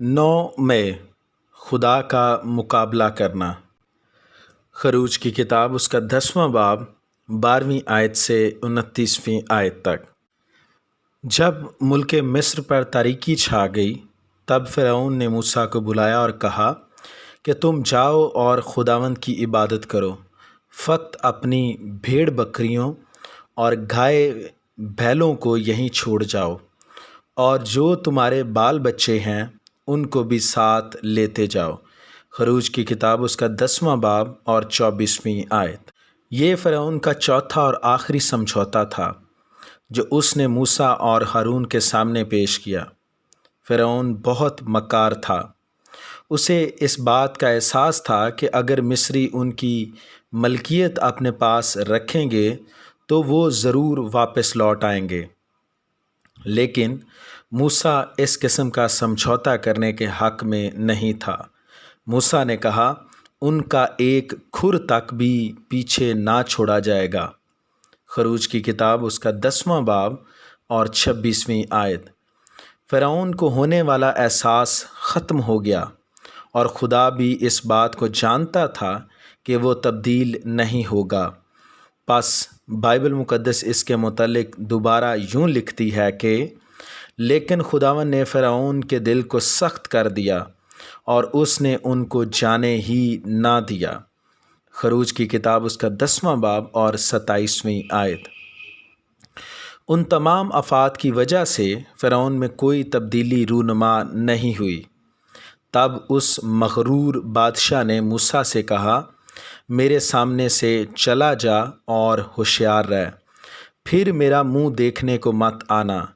9 मई खुदा का मुकाबला करना। खरूज की किताब उसका 10वां बाब 12वीं आयत से 29वीं आयत तक। जब मुल्क मिस्र पर तारीकी छा गई तब फ़िरौन ने मूसा को बुलाया और कहा कि तुम जाओ और खुदावंद की इबादत करो, फ़कत अपनी भेड़ बकरियों और गाय बैलों को यहीं छोड़ जाओ, और जो तुम्हारे बाल बच्चे हैं उनको भी साथ लेते जाओ। खरूज की किताब उसका 10वां बाब और 24वीं आयत। ये फ़िरौन का चौथा और आखिरी समझौता था जो उसने मूसा और हारून के सामने पेश किया। फ़िरौन बहुत मक्कार था। उसे इस बात का एहसास था कि अगर मिस्री उनकी मलकियत अपने पास रखेंगे तो वो ज़रूर वापस लौट आएंगे। लेकिन मूसा इस किस्म का समझौता करने के हक़ में नहीं था। मूसा ने कहा, उनका एक खुर तक भी पीछे ना छोड़ा जाएगा। खरूज की किताब उसका 10वां बाब और 26वीं आयत। फ़िरौन को होने वाला एहसास ख़त्म हो गया और खुदा भी इस बात को जानता था कि वो तब्दील नहीं होगा। बस बाइबल मुक़द्दस इसके मुतालिक दोबारा यूँ लिखती है कि लेकिन खुदावन ने फ़िरौन के दिल को सख्त कर दिया और उसने उनको जाने ही ना दिया। खरूज की किताब उसका 10वां बाब और 27वीं आयत। उन तमाम आफ़ात की वजह से फ़िरौन में कोई तब्दीली रूनुमा नहीं हुई। तब उस मग़रूर बादशाह ने मूसा से कहा, मेरे सामने से चला जा और होशियार रह, फिर मेरा मुँह देखने को मत आना,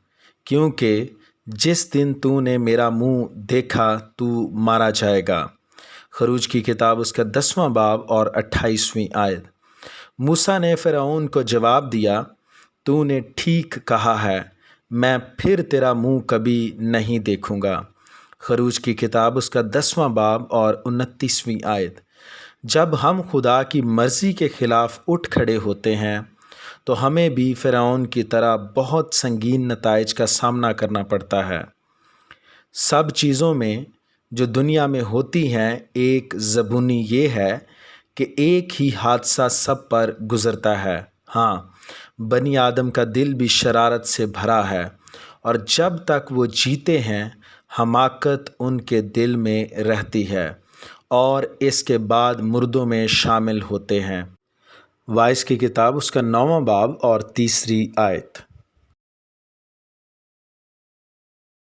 क्योंकि जिस दिन तूने मेरा मुँह देखा तू मारा जाएगा। खरूज की किताब उसका 10वां बाब और 28वीं आयत। मूसा ने फ़िरौन को जवाब दिया, तूने ठीक कहा है, मैं फिर तेरा मुँह कभी नहीं देखूँगा। खरूज की किताब उसका 10वां बाब और 29वीं आयत। जब हम खुदा की मर्ज़ी के ख़िलाफ़ उठ खड़े होते हैं तो हमें भी फ़िरौन की तरह बहुत संगीन नताइज का सामना करना पड़ता है। सब चीज़ों में जो दुनिया में होती हैं, एक ज़बूनी ये है कि एक ही हादसा सब पर गुज़रता है। हाँ, बनी आदम का दिल भी शरारत से भरा है और जब तक वो जीते हैं हमाकत उनके दिल में रहती है और इसके बाद मुर्दों में शामिल होते हैं। वाइस की किताब उसका 9वां बाब और 3री आयत।